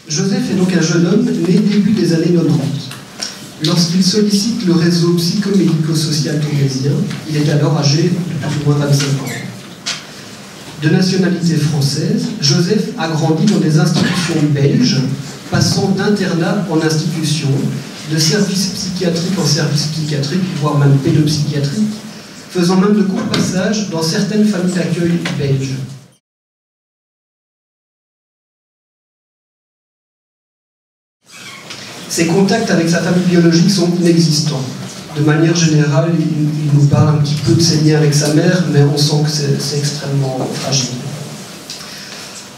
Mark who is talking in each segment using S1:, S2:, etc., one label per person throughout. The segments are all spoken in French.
S1: Joseph est donc un jeune homme né début des années 90. Lorsqu'il sollicite le réseau psychomédico-social tournaisien, il est alors âgé de plus ou moins 25 ans. De nationalité française, Joseph a grandi dans des institutions belges, passant d'internat en institution, de service psychiatrique en service psychiatrique, voire même pédopsychiatrique, faisant même de courts passages dans certaines familles d'accueil belges. Ses contacts avec sa famille biologique sont inexistants. De manière générale, il nous parle un petit peu de ses liens avec sa mère, mais on sent que c'est extrêmement fragile.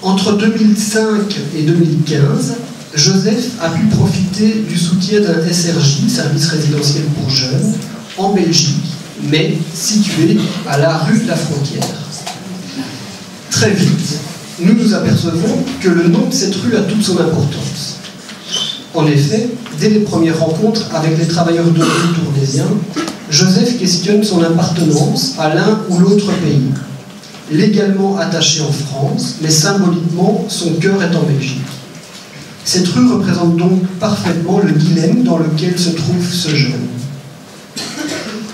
S1: Entre 2005 et 2015, Joseph a pu profiter du soutien d'un SRJ, service résidentiel pour jeunes, en Belgique, mais situé à la rue de la Frontière. Très vite, nous nous apercevons que le nom de cette rue a toute son importance. En effet, dès les premières rencontres avec les travailleurs de rue tournaisiens, Joseph questionne son appartenance à l'un ou l'autre pays. Légalement attaché en France, mais symboliquement, son cœur est en Belgique. Cette rue représente donc parfaitement le dilemme dans lequel se trouve ce jeune.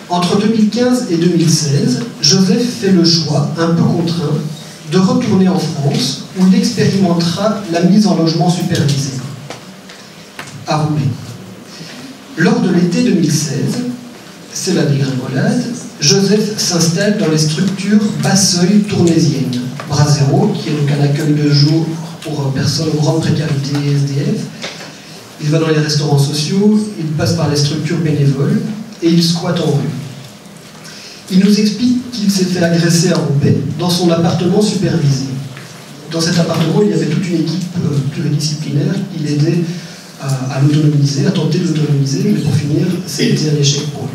S1: Entre 2015 et 2016, Joseph fait le choix, un peu contraint, de retourner en France, où il expérimentera la mise en logement supervisé. À Roubaix. Lors de l'été 2016, c'est la dégringolade, Joseph s'installe dans les structures Basseuil tournaisiennes. Brasero, qui est donc un accueil de jour pour personnes en grande précarité et SDF. Il va dans les restaurants sociaux, il passe par les structures bénévoles et il squatte en rue. Il nous explique qu'il s'est fait agresser à Roubaix dans son appartement supervisé. Dans cet appartement, il y avait toute une équipe pluridisciplinaire qui l'aidait à l'autonomiser, à tenter de l'autonomiser, mais pour finir, c'était un échec pour lui.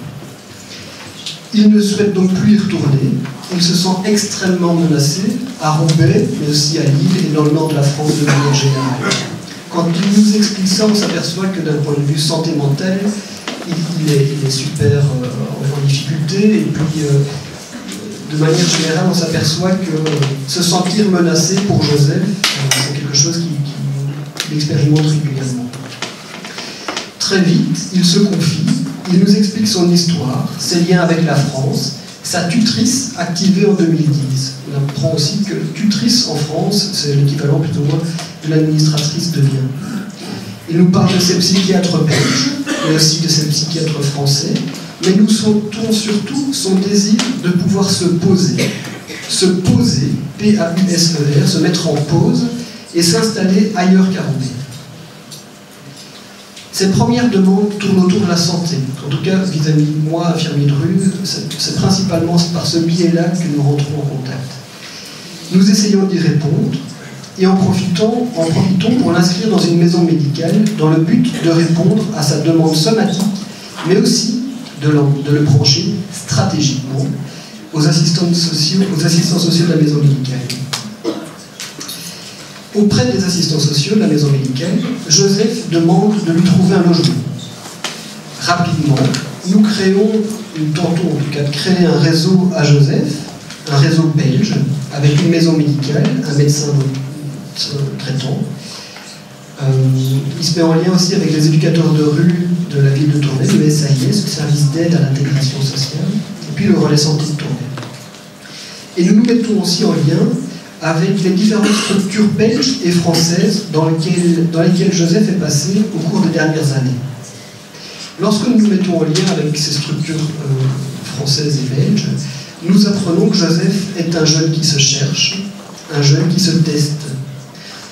S1: Il ne souhaite donc plus y retourner. Il se sent extrêmement menacé à Roubaix, mais aussi à Lille et dans le nord de la France de manière générale. Quand il nous explique ça, on s'aperçoit que d'un point de vue santé mentale, il est super en difficulté, et puis de manière générale, on s'aperçoit que se sentir menacé pour Joseph, c'est quelque chose qu'il expérimente régulièrement. Très vite, il se confie, il nous explique son histoire, ses liens avec la France, sa tutrice activée en 2010. On apprend aussi que tutrice en France, c'est l'équivalent plus ou moins de l'administratrice de biens. Il nous parle de ses psychiatres belges, mais aussi de ses psychiatres français, mais nous sentons surtout son désir de pouvoir se poser, P-A-U-S-E-R, se mettre en pause et s'installer ailleurs qu'à Roubaix. Ces premières demandes tournent autour de la santé. En tout cas, vis-à-vis de moi, infirmier de rue, c'est principalement par ce biais-là que nous rentrons en contact. Nous essayons d'y répondre et en profitons pour l'inscrire dans une maison médicale dans le but de répondre à sa demande somatique, mais aussi de le brancher stratégiquement aux assistants sociaux de la maison médicale. Auprès des assistants sociaux de la maison médicale, Joseph demande de lui trouver un logement. Rapidement, nous tentons en tout cas de créer un réseau à Joseph, un réseau belge, avec une maison médicale, un médecin traitant. Il se met en lien aussi avec les éducateurs de rue de la ville de Tournai, le SAIS, le service d'aide à l'intégration sociale, et puis le relais santé de Tournai. Et nous nous mettons aussi en lien avec les différentes structures belges et françaises dans lesquelles Joseph est passé au cours des dernières années. Lorsque nous nous mettons en lien avec ces structures françaises et belges, nous apprenons que Joseph est un jeune qui se cherche, un jeune qui se teste.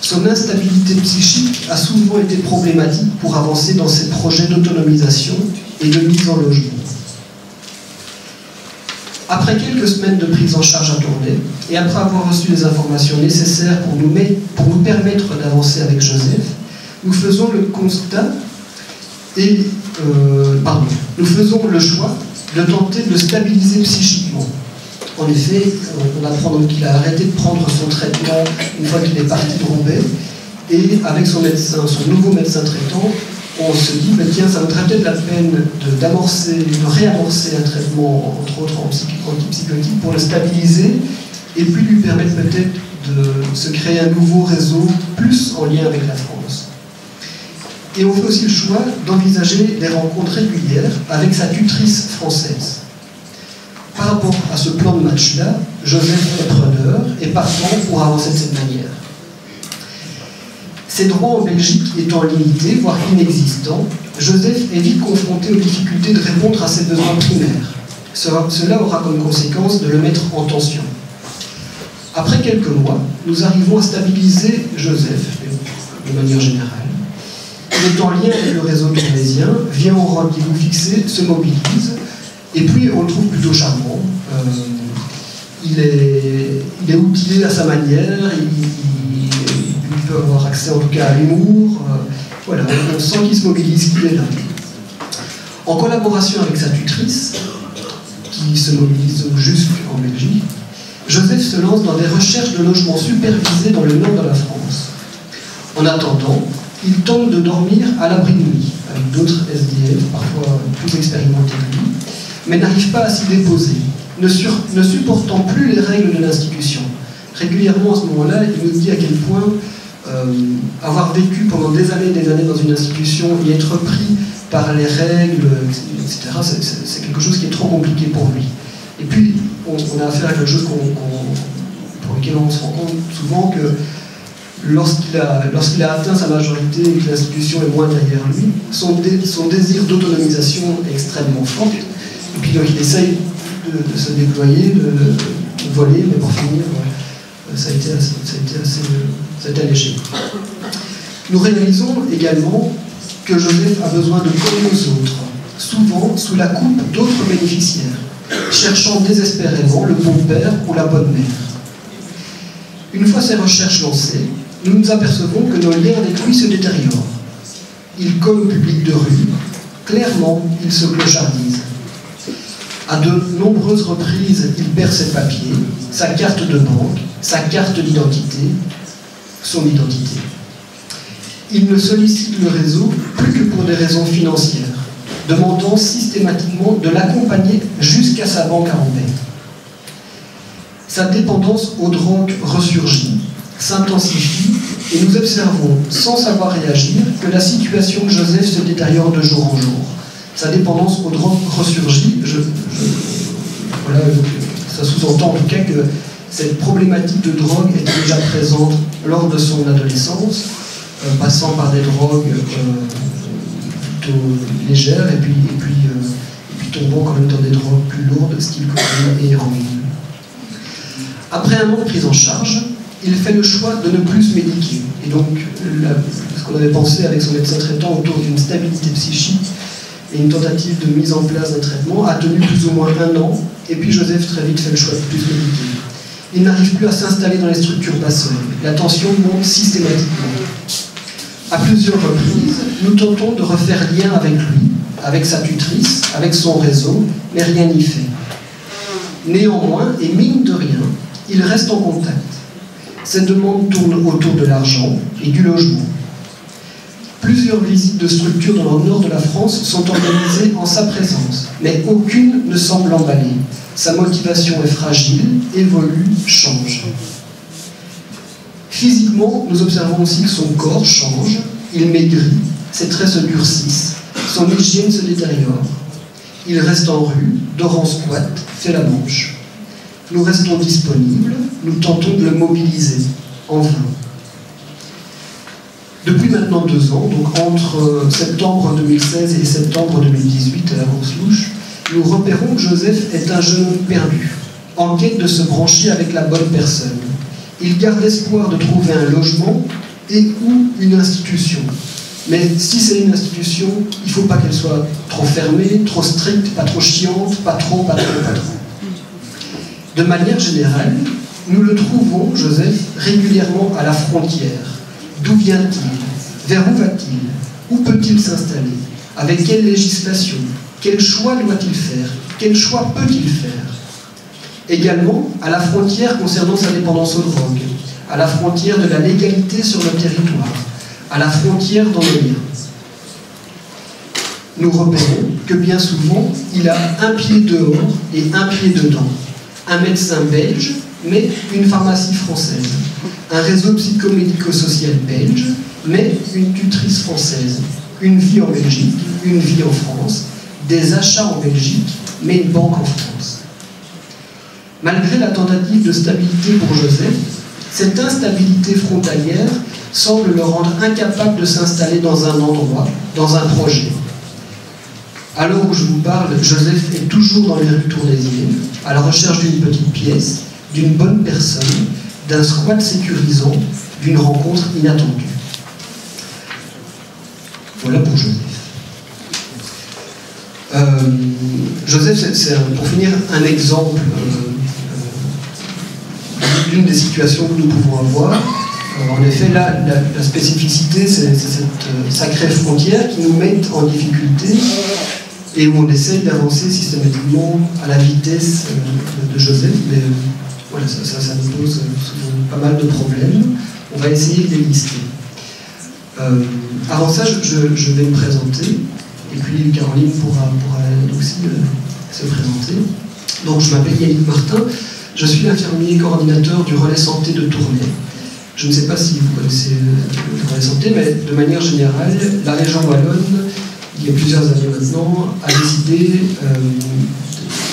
S1: Son instabilité psychique a souvent été problématique pour avancer dans ses projets d'autonomisation et de mise en logement. Après quelques semaines de prise en charge à Tournai, et après avoir reçu les informations nécessaires pour nous permettre d'avancer avec Joseph, nous faisons le constat et nous faisons le choix de tenter de le stabiliser psychiquement. En effet, on apprend donc qu'il a arrêté de prendre son traitement une fois qu'il est parti de Roubaix, et avec son nouveau médecin traitant, on se dit, mais tiens, ça vaudrait peut-être la peine de réamorcer un traitement, entre autres antipsychotique, pour le stabiliser, et puis lui permettre peut-être de se créer un nouveau réseau, plus en lien avec la France. Et on fait aussi le choix d'envisager des rencontres régulières avec sa tutrice française. Par rapport à ce plan de match-là, Joseph est preneur et partant pour avancer de cette manière. Ses droits en Belgique étant limités, voire inexistants, Joseph est vite confronté aux difficultés de répondre à ses besoins primaires. Cela aura comme conséquence de le mettre en tension. Après quelques mois, nous arrivons à stabiliser Joseph, de manière générale. Il est en lien avec le réseau tournésien, vient au rendez-vous fixé, se mobilise, et puis on le trouve plutôt charmant. Il est outillé à sa manière, il peut avoir accès en tout cas à l'humour. Voilà, on sent qu'il se mobilise, qu'il est là. En collaboration avec sa tutrice, qui se mobilise jusqu'en Belgique, Joseph se lance dans des recherches de logements supervisés dans le nord de la France. En attendant, il tente de dormir à l'abri de nuit, avec d'autres SDF, parfois plus expérimentés que lui, mais n'arrive pas à s'y déposer, ne supportant plus les règles de l'institution. Régulièrement, à ce moment-là, il nous dit à quel point avoir vécu pendant des années dans une institution et être pris par les règles, etc., c'est quelque chose qui est trop compliqué pour lui. Et puis, on a affaire à quelque chose pour lequel on se rend compte souvent que lorsqu'il a atteint sa majorité et que l'institution est moins derrière lui, son désir d'autonomisation est extrêmement fort. Et puis donc il essaye de se déployer, de voler, mais pour finir, ça a été assez léger. Nous réalisons également que Joseph a besoin de coller aux autres, souvent sous la coupe d'autres bénéficiaires, cherchant désespérément le bon père ou la bonne mère. Une fois ces recherches lancées, nous nous apercevons que nos liens avec lui se détériorent. Il colle au public de rue, clairement il se clochardise. À de nombreuses reprises, il perd ses papiers, sa carte de banque, sa carte d'identité, son identité. Il ne sollicite le réseau plus que pour des raisons financières, demandant systématiquement de l'accompagner jusqu'à sa banque à Ambert. Sa dépendance aux drogues ressurgit, s'intensifie, et nous observons, sans savoir réagir, que la situation de Joseph se détériore de jour en jour. Sa dépendance aux drogues ressurgit, voilà, ça sous-entend en tout cas que cette problématique de drogue était déjà présente lors de son adolescence, passant par des drogues plutôt légères et puis tombant quand même dans des drogues plus lourdes, style cocaïne et héroïne. Après un an de prise en charge, il fait le choix de ne plus se médiquer. Et donc, ce qu'on avait pensé avec son médecin traitant autour d'une stabilité psychique et une tentative de mise en place d'un traitement a tenu plus ou moins un an, et puis Joseph très vite fait le choix de plus se médiquer. Il n'arrive plus à s'installer dans les structures passeuses. La tension monte systématiquement. À plusieurs reprises, nous tentons de refaire lien avec lui, avec sa tutrice, avec son réseau, mais rien n'y fait. Néanmoins, et mine de rien, il reste en contact. Ses demandes tournent autour de l'argent et du logement. Plusieurs visites de structures dans le nord de la France sont organisées en sa présence, mais aucune ne semble emballée. Sa motivation est fragile, évolue, change. Physiquement, nous observons aussi que son corps change, il maigrit, ses traits se durcissent, son hygiène se détériore. Il reste en rue, dort en squat, fait la manche. Nous restons disponibles, nous tentons de le mobiliser, en vain. Depuis maintenant 2 ans, donc entre septembre 2016 et septembre 2018 à la Course-Louche, nous repérons que Joseph est un jeune homme perdu, en quête de se brancher avec la bonne personne. Il garde espoir de trouver un logement et ou une institution. Mais si c'est une institution, il ne faut pas qu'elle soit trop fermée, trop stricte, pas trop chiante, pas trop. De manière générale, nous le trouvons, Joseph, régulièrement à la frontière. D'où vient-il? Vers où va-t-il? Où peut-il s'installer? Avec quelle législation? Quel choix doit-il faire? Quel choix peut-il faire? Également, à la frontière concernant sa dépendance aux drogues, à la frontière de la légalité sur le territoire, à la frontière dans le lien. Nous repérons que bien souvent, il a un pied dehors et un pied dedans. Un médecin belge, mais une pharmacie française. Un réseau psychomédico-social belge mais une tutrice française, une vie en Belgique, une vie en France, des achats en Belgique, mais une banque en France. Malgré la tentative de stabilité pour Joseph, cette instabilité frontalière semble le rendre incapable de s'installer dans un endroit, dans un projet. À l'heure où je vous parle, Joseph est toujours dans les rues tournésiennes, à la recherche d'une petite pièce, d'une bonne personne, d'un squat sécurisant, d'une rencontre inattendue. Voilà pour Joseph. Joseph, c'est pour finir un exemple d'une des situations que nous pouvons avoir. En effet, là, la spécificité, c'est cette sacrée frontière qui nous met en difficulté et où on essaye d'avancer systématiquement à la vitesse de Joseph, mais voilà, ça nous pose souvent pas mal de problèmes. On va essayer de les lister. Avant ça, je vais me présenter, et puis Caroline pourra aussi se présenter. Donc, je m'appelle Yannick Martin, je suis infirmier coordinateur du relais santé de Tournai. Je ne sais pas si vous connaissez le relais santé, mais de manière générale, la région wallonne, il y a plusieurs années maintenant, a décidé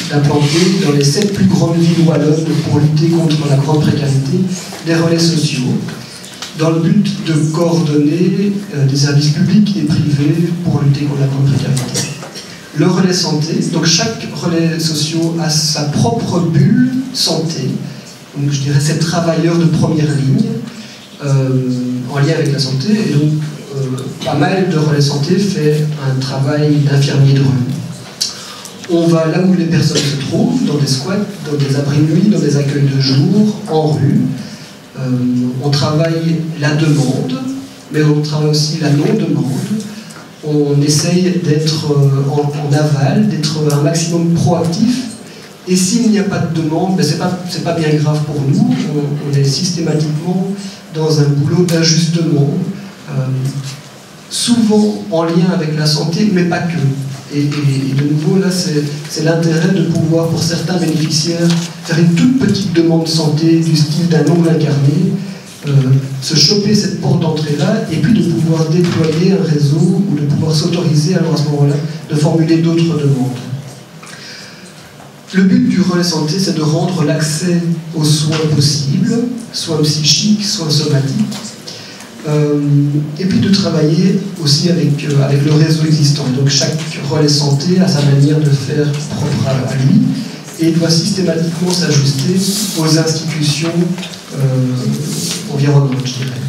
S1: d'implanter dans les 7 plus grandes villes wallonnes pour lutter contre la grande précarité des relais sociaux, dans le but de coordonner des services publics et privés pour lutter contre la grande précarité. Le relais santé, donc chaque relais social a sa propre bulle santé, donc je dirais ces travailleurs de première ligne en lien avec la santé, et donc pas mal de relais santé fait un travail d'infirmier de rue. On va là où les personnes se trouvent, dans des squats, dans des abris de nuit, dans des accueils de jour, en rue. On travaille la demande, mais on travaille aussi la non-demande. On essaye d'être en aval, d'être un maximum proactif. Et s'il n'y a pas de demande, ben c'est pas bien grave pour nous. On est systématiquement dans un boulot d'ajustement, souvent en lien avec la santé, mais pas que. Et de nouveau, là, c'est l'intérêt de pouvoir, pour certains bénéficiaires, faire une toute petite demande de santé du style d'un ongle incarné, se choper cette porte d'entrée-là, et puis de pouvoir déployer un réseau, ou de pouvoir s'autoriser, alors à ce moment-là, de formuler d'autres demandes. Le but du relais santé, c'est de rendre l'accès aux soins possibles, soins psychiques, soins somatiques, et puis de travailler aussi avec le réseau existant. Donc chaque relais santé a sa manière de faire propre à lui et doit systématiquement s'ajuster aux institutions environnantes, je dirais.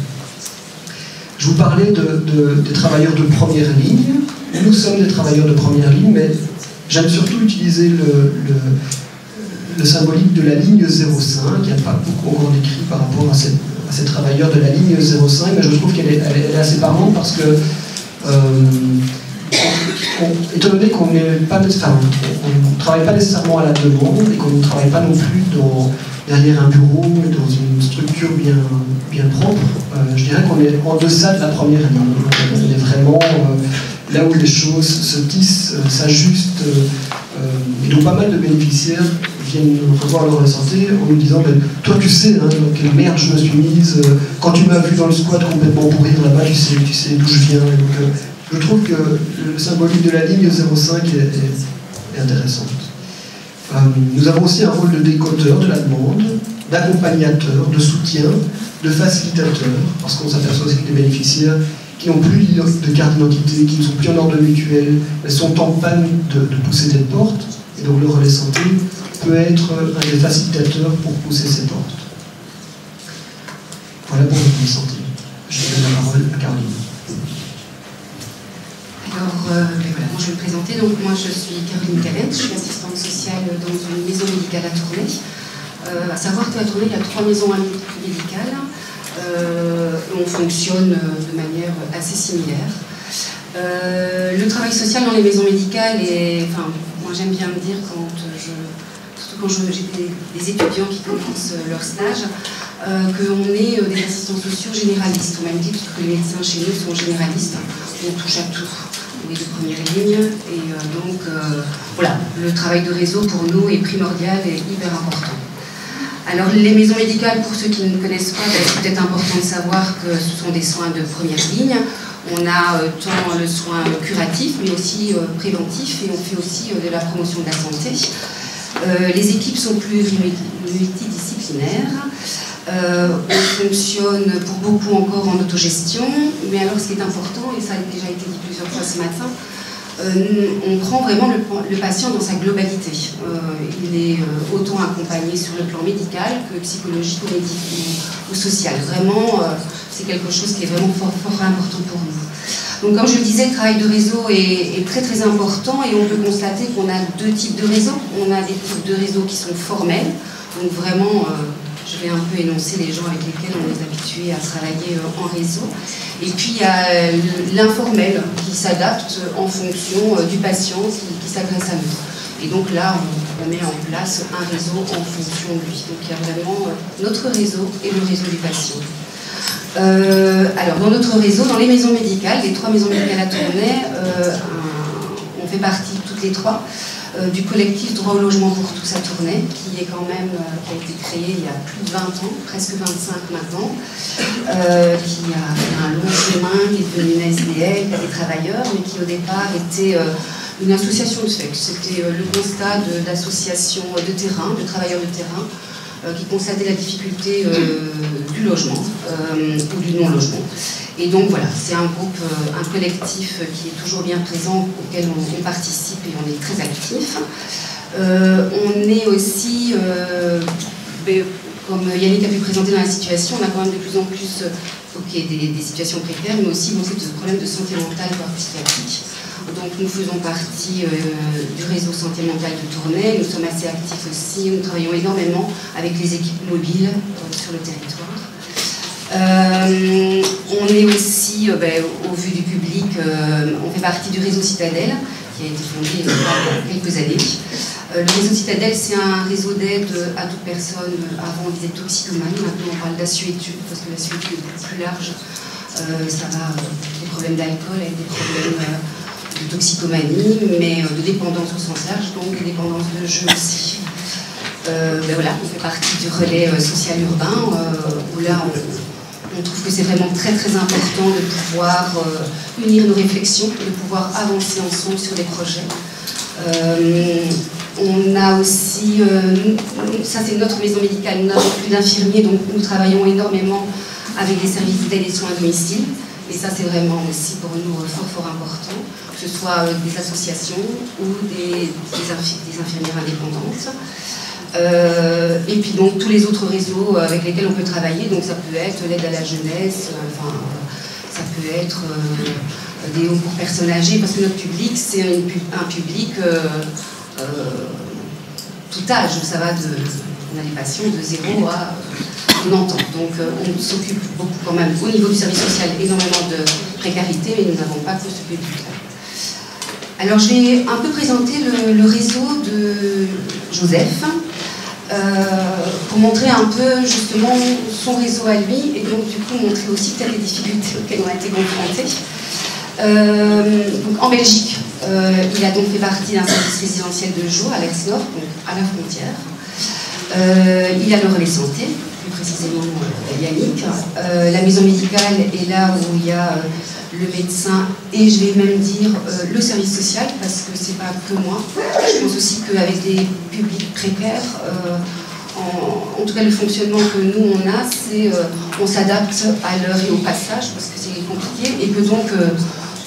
S1: Je vous parlais des travailleurs de première ligne. Nous sommes des travailleurs de première ligne, mais j'aime surtout utiliser le symbolique de la ligne 05. Il n'y a pas beaucoup encore décrit par rapport à ces travailleurs de la ligne 05, mais je trouve qu'elle est assez parlante parce que, étant donné qu'on ne travaille pas nécessairement à la demande et qu'on ne travaille pas non plus derrière un bureau, mais dans une structure bien propre, je dirais qu'on est en deçà de la première ligne. On est vraiment là où les choses se tissent, s'ajustent, et donc pas mal de bénéficiaires viennent revoir le relais santé en nous disant toi tu sais hein, dans quelle merde je me suis mise, quand tu m'as vu dans le squat complètement pourrir là-bas, tu sais d'où je viens. Donc, je trouve que le symbolique de la ligne 05 est intéressante. Nous avons aussi un rôle de décodeur de la demande, d'accompagnateur, de soutien, de facilitateur, parce qu'on s'aperçoit aussi que les bénéficiaires qui n'ont plus de carte d'identité, qui ne sont plus en ordre mutuel, mais sont en panne de pousser des portes, et donc le relais santé peut être un des facilitateurs pour pousser ces portes. Voilà pour le relais santé. Je donne la parole à Caroline.
S2: Alors, voilà, moi je vais me présenter. Donc, moi je suis Caroline Calette, je suis assistante sociale dans une maison médicale à Tournai. À savoir qu'à Tournai, il y a 3 maisons médicales. On fonctionne de manière assez similaire. Le travail social dans les maisons médicales est, enfin, moi j'aime bien me dire surtout quand j'ai des étudiants qui commencent leur stage, qu'on est des assistants sociaux généralistes, au même titre que les médecins chez nous sont généralistes, on touche à tout, on est de première ligne, et donc voilà, le travail de réseau pour nous est primordial et hyper important. Alors les maisons médicales, pour ceux qui ne connaissent pas, c'est peut-être important de savoir que ce sont des soins de première ligne. On a tant le soin curatif, mais aussi préventif, et on fait aussi de la promotion de la santé. Les équipes sont multidisciplinaires. On fonctionne pour beaucoup encore en autogestion, mais alors ce qui est important, et ça a déjà été dit plusieurs fois ce matin, on prend vraiment le patient dans sa globalité. Il est autant accompagné sur le plan médical que psychologique ou social. Vraiment, c'est quelque chose qui est vraiment fort important pour nous. Donc comme je le disais, le travail de réseau est très très important, et on peut constater qu'on a deux types de réseaux. On a des types de réseaux qui sont formels, donc vraiment... je vais un peu énoncer les gens avec lesquels on est habitué à travailler en réseau. Et puis il y a l'informel qui s'adapte en fonction du patient qui s'adresse à nous. Et donc là, on met en place un réseau en fonction de lui. Donc il y a vraiment notre réseau et le réseau du patient. Alors dans notre réseau, dans les maisons médicales, les 3 maisons médicales à Tournai, on fait partie toutes les 3. Du collectif Droit au logement pour tous à Tournai, qui est quand même, qui a été créé il y a plus de 20 ans, presque 25 maintenant, qui a fait un long chemin, qui est devenu une SDL, qui a des travailleurs, mais qui au départ était une association de fait. C'était le constat d'associations de terrain, de travailleurs de terrain, qui constatait la difficulté du logement ou du non-logement. Et donc voilà, c'est un groupe, un collectif qui est toujours bien présent, auquel on participe et on est très actif. On est aussi, comme Yannick a pu présenter dans la situation, on a quand même de plus en plus des situations précaires, mais aussi beaucoup de problèmes de santé mentale, voire psychiatrique. Donc nous faisons partie du réseau santé mentale de Tournai, nous sommes assez actifs aussi, nous travaillons énormément avec les équipes mobiles sur le territoire. On est aussi, au vu du public, on fait partie du réseau Citadelle, qui a été fondé il y a quelques années. Le réseau Citadelle, c'est un réseau d'aide à toute personne. Avant, on disait toxicomanie, maintenant on parle d'assuétude, parce que l'assuétude est beaucoup plus large. Ça va des problèmes d'alcool avec des problèmes de toxicomanie, mais de dépendance au sens large, donc des dépendances de jeu aussi. Voilà, on fait partie du relais social urbain, où là, on trouve que c'est vraiment très très important de pouvoir unir nos réflexions, de pouvoir avancer ensemble sur des projets. On a aussi, ça c'est notre maison médicale, nous n'avons plus d'infirmiers, donc nous travaillons énormément avec des services d'aide et soins à domicile. Et ça c'est vraiment aussi pour nous fort important, que ce soit des associations ou des infirmières indépendantes. Et puis donc tous les autres réseaux avec lesquels on peut travailler, donc ça peut être l'aide à la jeunesse, ça peut être des homes pour personnes âgées, parce que notre public c'est un public tout âge, ça va on a des patients de 0 à 90 ans, donc on s'occupe beaucoup quand même au niveau du service social, énormément de précarité, mais nous n'avons pas que ce public-là. Alors je vais un peu présenter le réseau de Joseph, pour montrer un peu justement son réseau à lui, et donc du coup montrer aussi peut-être les difficultés auxquelles on a été confrontés. Donc en Belgique, il a donc fait partie d'un service résidentiel de jour à l'Aix-Nord, donc à la frontière. Il a le relais santé, plus précisément Yannick. La maison médicale est là où il y a le médecin et je vais même dire le service social, parce que c'est pas que moi. Je pense aussi qu'avec des publics précaires, en tout cas le fonctionnement que nous on a, c'est on s'adapte à l'heure et au passage, parce que c'est compliqué, et que donc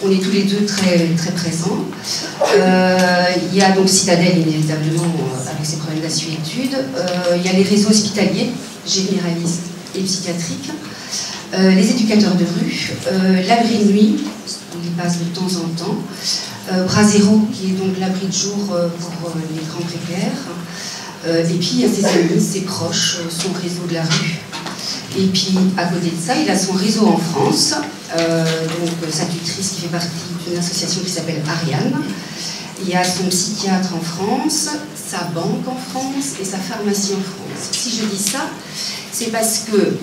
S2: on est tous les deux très, très présents. Il y a donc Citadelle, inévitablement, avec ses problèmes d'assuétude. Il y a les réseaux hospitaliers, généralistes et psychiatriques. Les éducateurs de rue. L'abri de nuit, où ils passent de temps en temps. Brasero, qui est donc l'abri de jour pour les grands précaires. Et puis il y a ses amis, ses proches, son réseau de la rue. Et puis à côté de ça, il a son réseau en France. Donc sa tutrice qui fait partie d'une association qui s'appelle Ariane. Il y a son psychiatre en France, sa banque en France et sa pharmacie en France. Si je dis ça, c'est parce que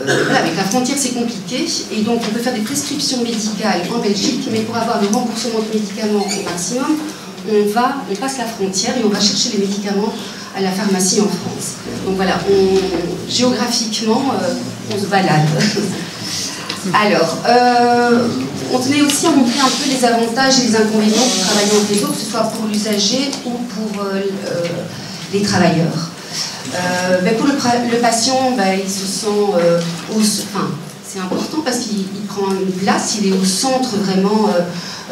S2: voilà, avec la frontière c'est compliqué, et donc on peut faire des prescriptions médicales en Belgique, mais pour avoir le remboursement de médicaments au maximum, on passe la frontière et on va chercher les médicaments à la pharmacie en France. Donc voilà, géographiquement, on se balade. Alors, on tenait aussi à montrer un peu les avantages et les inconvénients de travailler en réseau, que ce soit pour l'usager ou pour les travailleurs. Pour le patient, il se sent c'est important parce qu'il prend une place, il est au centre vraiment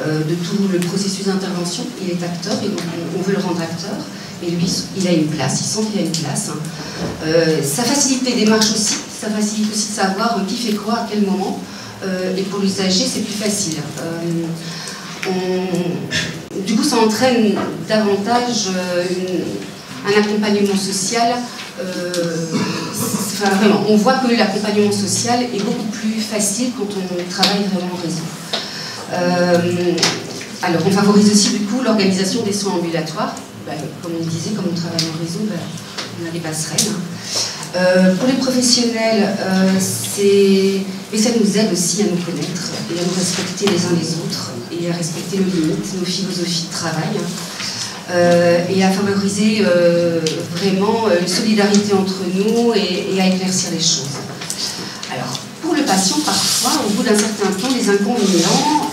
S2: de tout le processus d'intervention, il est acteur et donc on veut le rendre acteur. Et lui, il a une place, il sent qu'il a une place. Ça facilite les démarches aussi, ça facilite aussi de savoir qui fait quoi, à quel moment. Et pour l'usager, c'est plus facile. Du coup, ça entraîne davantage un accompagnement social. Vraiment, on voit que l'accompagnement social est beaucoup plus facile quand on travaille vraiment en réseau. Alors, on favorise aussi du coup l'organisation des soins ambulatoires. Comme on disait, comme on travaille en réseau, on a des passerelles. Pour les professionnels, mais ça nous aide aussi à nous connaître et à nous respecter les uns les autres et à respecter nos limites, nos philosophies de travail. Et à favoriser vraiment une solidarité entre nous et à éclaircir les choses. Alors, pour le patient, parfois, au bout d'un certain temps, les inconvénients,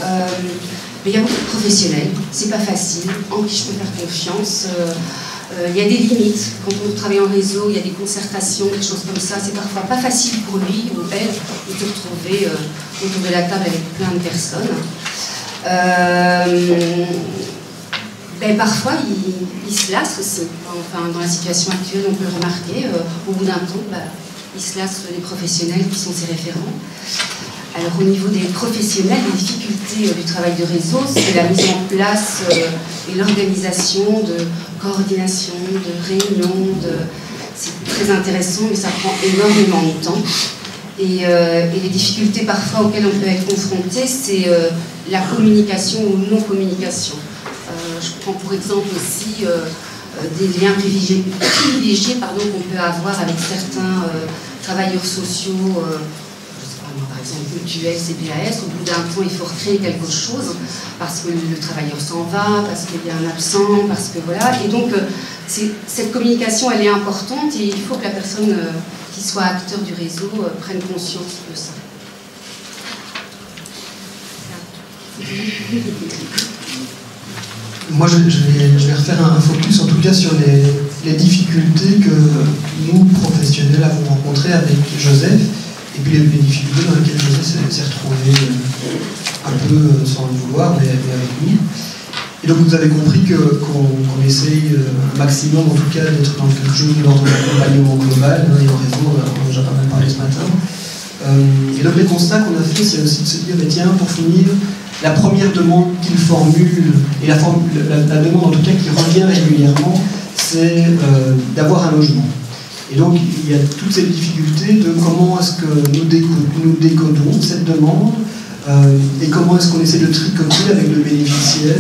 S2: il y a beaucoup de professionnels, c'est pas facile, en qui je peux faire confiance. Il y a des limites, quand on travaille en réseau, il y a des concertations, des choses comme ça, c'est parfois pas facile pour lui ou elle de se retrouver autour de la table avec plein de personnes. Parfois, il se lasse aussi. Enfin, dans la situation actuelle, on peut le remarquer. Au bout d'un temps, il se lasse les professionnels qui sont ses référents. Alors, au niveau des professionnels, les difficultés du travail de réseau, c'est la mise en place et l'organisation de coordination, de réunions. C'est très intéressant, mais ça prend énormément de temps. Et les difficultés parfois auxquelles on peut être confronté, c'est la communication ou non-communication. Je prends pour exemple aussi des liens privilégiés qu'on peut avoir avec certains travailleurs sociaux, je sais pas moi, par exemple mutuelle, CPAS. Au bout d'un temps, il faut recréer quelque chose parce que le travailleur s'en va, parce qu'il y a un absent, parce que voilà. Et donc, cette communication, elle est importante et il faut que la personne qui soit acteur du réseau prenne conscience de ça.
S1: Moi, je vais refaire un focus, en tout cas, sur les difficultés que nous, professionnels, avons rencontrées avec Joseph, et puis les difficultés dans lesquelles Joseph s'est retrouvé un peu sans le vouloir, mais avec nous. Et donc, vous avez compris qu'on essaye un maximum, en tout cas, d'être dans quelque chose de l'ordre de l'accompagnement global, et en réseau, on en a déjà pas mal parlé ce matin. Et donc, les constats qu'on a fait, c'est aussi de se dire, tiens, pour finir, la première demande qu'il formule, et la demande en tout cas qui revient régulièrement, c'est d'avoir un logement. Et donc il y a toutes ces difficultés de comment est-ce que nous décodons cette demande et comment est-ce qu'on essaie de tricoter avec le bénéficiaire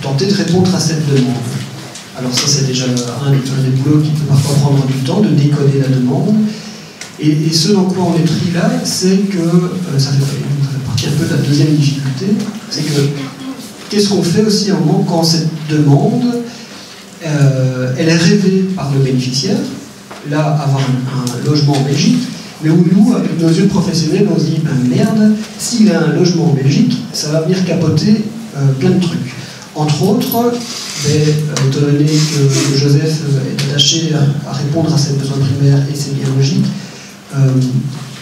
S1: pour tenter de répondre à cette demande. Alors ça c'est déjà un des boulots qui peut parfois prendre du temps, de décoder la demande. Et ce dans quoi on est pris là, c'est que, ça fait partie un peu de la deuxième difficulté, c'est que qu'est-ce qu'on fait aussi à un moment quand cette demande, elle est rêvée par le bénéficiaire, là, avoir un logement en Belgique, mais où nous, avec nos yeux professionnels, on se dit, merde, s'il a un logement en Belgique, ça va venir capoter plein de trucs. Entre autres, étant donné que Joseph est attaché à répondre à ses besoins primaires, et c'est bien logique,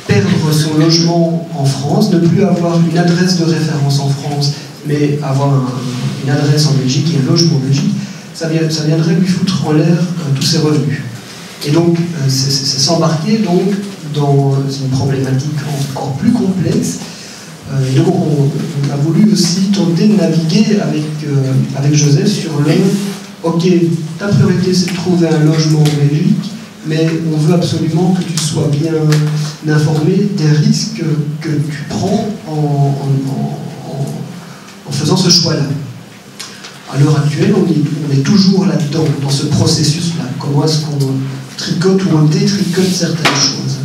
S1: perdre son logement en France, ne plus avoir une adresse de référence en France, mais avoir une adresse en Belgique et un logement en Belgique, ça viendrait lui foutre en l'air tous ses revenus. Et donc, c'est s'embarquer donc dans une problématique encore plus complexe. Et donc, on a voulu aussi tenter de naviguer avec Joseph sur le « Ok, ta priorité c'est de trouver un logement en Belgique, mais on veut absolument que tu sois bien informé des risques que tu prends en faisant ce choix-là. » À l'heure actuelle, on est toujours là-dedans, dans ce processus-là. Comment est-ce qu'on tricote ou on détricote certaines choses?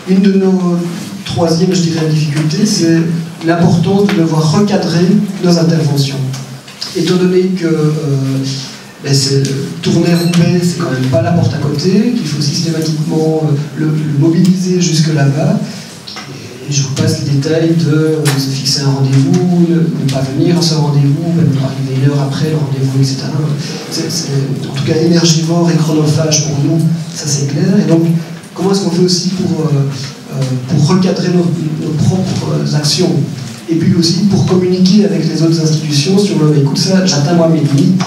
S1: Une de nos troisièmes, je dirais, difficultés, c'est l'importance de devoir recadrer nos interventions. Étant donné que tourner Roubaix, c'est quand même pas la porte à côté, qu'il faut systématiquement le mobiliser jusque là-bas. Et je vous passe les détails de se fixer un rendez-vous, ne pas venir à ce rendez-vous, même arriver une heure après le rendez-vous, etc. C'est en tout cas énergivore et chronophage pour nous, ça c'est clair. Et donc, comment est-ce qu'on fait aussi pour recadrer nos propres actions? Et puis aussi pour communiquer avec les autres institutions sur le écoute, ça, j'atteins moi mes limites.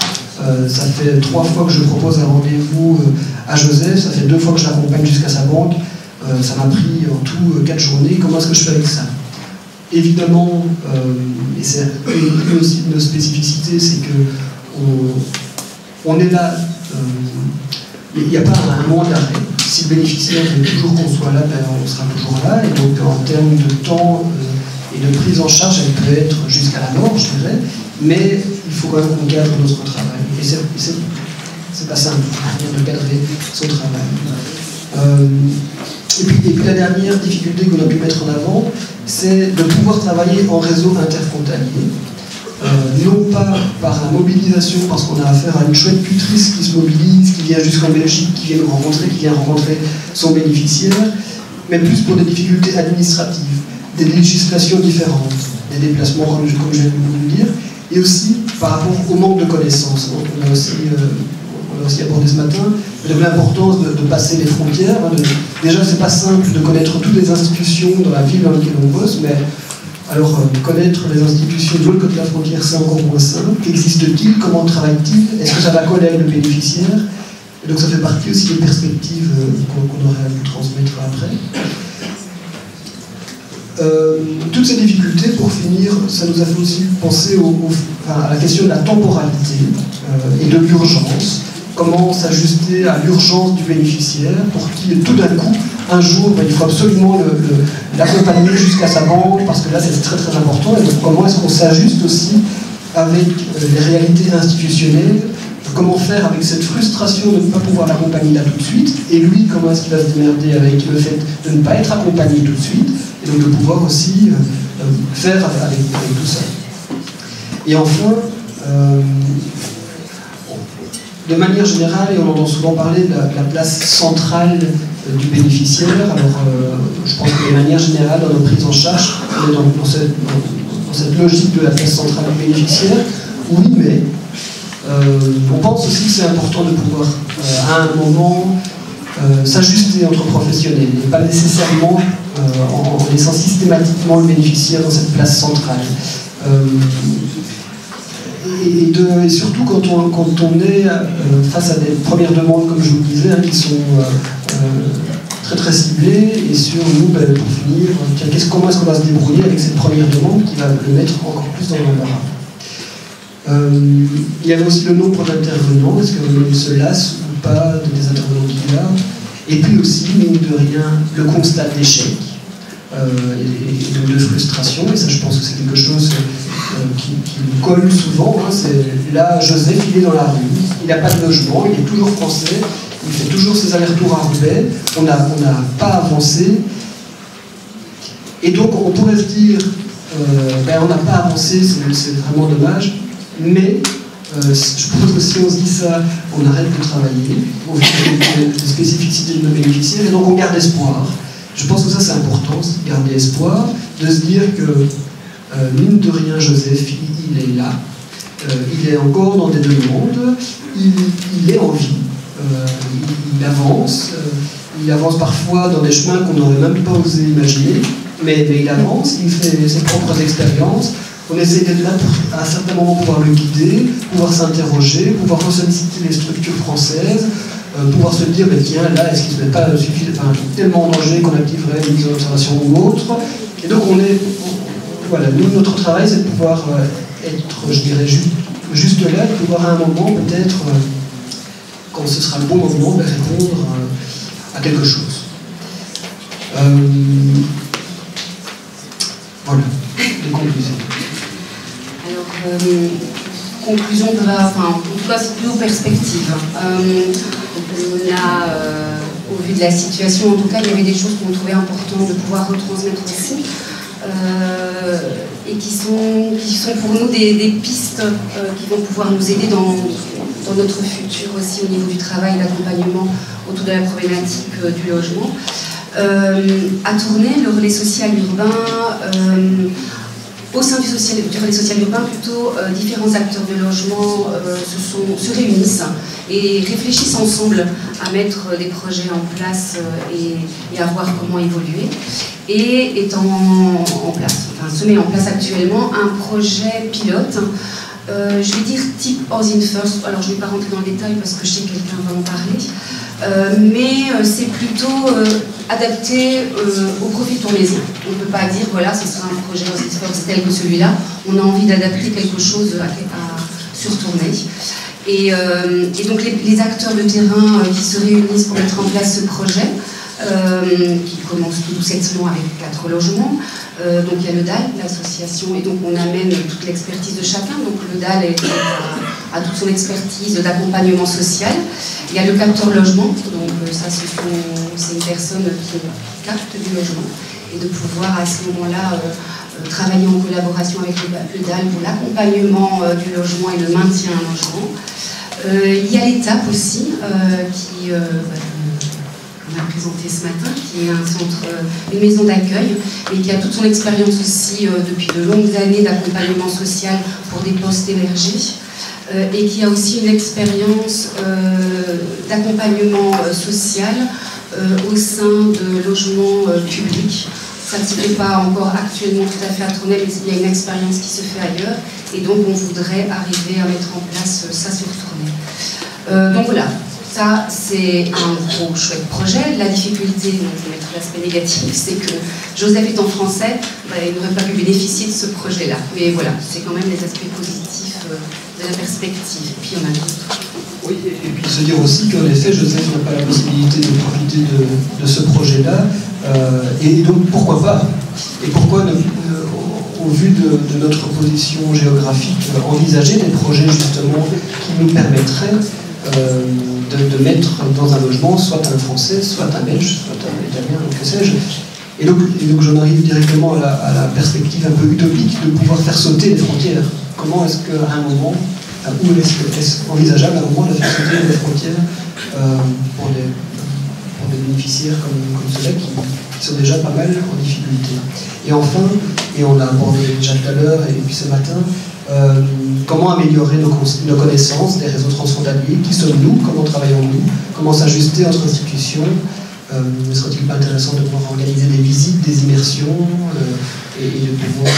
S1: Ça fait 3 fois que je propose un rendez-vous à Joseph, ça fait 2 fois que je l'accompagne jusqu'à sa banque. Ça m'a pris en tout 4 journées. Comment est-ce que je fais avec ça? Évidemment, et c'est une aussi de nos spécificités, c'est qu'on est là, il n'y a pas un moment d'arrêt. Si le bénéficiaire veut toujours qu'on soit là, ben on sera toujours là. Et donc en termes de temps et de prise en charge, elle peut être jusqu'à la mort, je dirais, mais il faut quand même qu'on cadre notre travail. Et c'est pas simple de cadrer son travail. Et puis la dernière difficulté qu'on a pu mettre en avant, c'est de pouvoir travailler en réseau interfrontalier. Non pas par la mobilisation, parce qu'on a affaire à une chouette tutrice qui se mobilise, qui vient jusqu'en Belgique, qui vient nous rencontrer, qui vient rencontrer son bénéficiaire, mais plus pour des difficultés administratives, des législations différentes, des déplacements, comme je viens de vous le dire, et aussi par rapport au manque de connaissances. Donc, on a aussi abordé ce matin l'importance de passer les frontières. Déjà, c'est pas simple de connaître toutes les institutions dans la ville dans laquelle on bosse, mais alors connaître les institutions de l'autre côté de la frontière, c'est encore moins simple. Qu'existe-t-il? Comment travaille-t-il? Est-ce que ça va coller avec le bénéficiaire? Et donc ça fait partie aussi des perspectives qu'on aurait à vous transmettre après. Toutes ces difficultés, pour finir, ça nous a fait aussi penser à la question de la temporalité et de l'urgence. Comment s'ajuster à l'urgence du bénéficiaire pour qui, tout d'un coup, un jour, il faut absolument l'accompagner jusqu'à sa banque, parce que là, c'est très très important. Et donc, comment est-ce qu'on s'ajuste aussi avec les réalités institutionnelles? Comment faire avec cette frustration de ne pas pouvoir l'accompagner là tout de suite? Et lui, comment est-ce qu'il va se démerder avec le fait de ne pas être accompagné tout de suite? Et donc de pouvoir aussi faire avec tout ça. Et enfin, de manière générale, et on entend souvent parler de la place centrale du bénéficiaire, alors je pense que de manière générale, dans nos prises en charge, on est dans cette logique de la place centrale du bénéficiaire, oui, mais on pense aussi que c'est important de pouvoir, à un moment, s'ajuster entre professionnels, et pas nécessairement en laissant systématiquement le bénéficiaire dans cette place centrale. Et surtout quand on est face à des premières demandes, comme je vous le disais, qui sont très très ciblées, et sur nous, pour finir, comment est-ce qu'on va se débrouiller avec cette première demande qui va le mettre encore plus dans l'embarras. Il y avait aussi le nombre d'intervenants, est-ce qu'on se lasse ou pas des intervenants qu'il y a, et puis aussi, mine de rien, le constat d'échec et de frustration, et ça je pense que c'est quelque chose qui nous colle souvent, c'est là, Joseph, il est dans la rue, il n'a pas de logement, il est toujours français, il fait toujours ses allers-retours à Roubaix, on n'a pas avancé, et donc on pourrait se dire, on n'a pas avancé, c'est vraiment dommage, mais je pense que si on se dit ça, on arrête de travailler, on fait des spécificités de nos bénéficiaires, et donc on garde espoir. Je pense que ça c'est important, garder espoir, de se dire que, mine de rien, Joseph, il est là, il est encore dans des demandes, il est en vie, il avance parfois dans des chemins qu'on n'aurait même pas osé imaginer, mais il avance, il fait ses propres expériences. On essaie d'être là pour, à certains moments, pouvoir le guider, pouvoir s'interroger, pouvoir solliciter les structures françaises, pouvoir se dire, tiens, là, est-ce qu'il ne se met pas tellement en danger qu'on activerait une mise en observation ou autre. Et donc, voilà, nous, notre travail, c'est de pouvoir être, je dirais, juste là, de pouvoir à un moment, peut-être, quand ce sera le bon moment, répondre à quelque chose. Voilà, les conclusions.
S2: Alors, conclusion, en tout cas, c'est plus aux perspectives. Là, au vu de la situation, en tout cas, il y avait des choses qu'on trouvait importantes de pouvoir retransmettre aussi, et qui sont pour nous des pistes qui vont pouvoir nous aider dans notre futur aussi au niveau du travail et d'accompagnement autour de la problématique du logement. À Tournai, le relais social urbain, au sein du relais social urbain, plutôt, différents acteurs de logement se réunissent et réfléchissent ensemble à mettre des projets en place et à voir comment évoluer. Et est se met en place actuellement un projet pilote, je vais dire type Housing First. Alors je ne vais pas rentrer dans le détail parce que je sais que quelqu'un va en parler, mais c'est plutôt adapté au profil tournaisien. On ne peut pas dire voilà, ce sera un projet Housing First tel que celui-là. On a envie d'adapter quelque chose sur Tournai. Et donc les acteurs de terrain qui se réunissent pour mettre en place ce projet, qui commence tout doucettement avec 4 logements. Donc il y a le DAL, l'association, et donc on amène toute l'expertise de chacun. Donc le DAL a toute son expertise d'accompagnement social. Il y a le capteur logement, donc ça c'est une personne qui capte du logement, et de pouvoir à ce moment-là travailler en collaboration avec le DAL pour l'accompagnement du logement et le maintien en logement. Il y a l'étape aussi qui on a présenté ce matin, qui est un centre, une maison d'accueil, et qui a toute son expérience aussi depuis de longues années d'accompagnement social pour des postes émergés, et qui a aussi une expérience d'accompagnement social au sein de logements publics. Ça ne se fait pas encore actuellement tout à fait à Tournai, mais il y a une expérience qui se fait ailleurs, et donc on voudrait arriver à mettre en place ça sur Tournai. Donc voilà. Ça, c'est un gros chouette projet. La difficulté, donc je vais mettre l'aspect négatif, c'est que Joseph étant français, il n'aurait pas pu bénéficier de ce projet-là. Mais voilà, c'est quand même les aspects positifs de la perspective. Et puis il y en a d'autres.
S1: Oui, et puis se dire aussi qu'en effet, Joseph n'a pas la possibilité de profiter de ce projet-là. Et donc, pourquoi pas? Et pourquoi, au vu de notre position géographique, envisager des projets justement qui nous permettraient de mettre dans un logement soit un Français, soit un Belge, soit un Italien, que sais-je. Et donc j'en arrive directement à la perspective un peu utopique de pouvoir faire sauter les frontières. Comment est-ce qu'à un moment, où est-ce envisageable à un moment de faire sauter les frontières pour des bénéficiaires comme ceux-là qui sont déjà pas mal en difficulté. Et enfin, et on l'a abordé déjà tout à l'heure et puis ce matin, comment améliorer nos connaissances des réseaux transfrontaliers, qui sommes-nous, comment travaillons-nous, comment s'ajuster entre institutions, ne serait-il pas intéressant de pouvoir organiser des visites, des immersions, et de pouvoir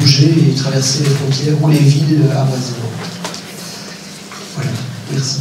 S1: bouger et traverser les frontières ou les villes avoisinantes. Voilà, merci.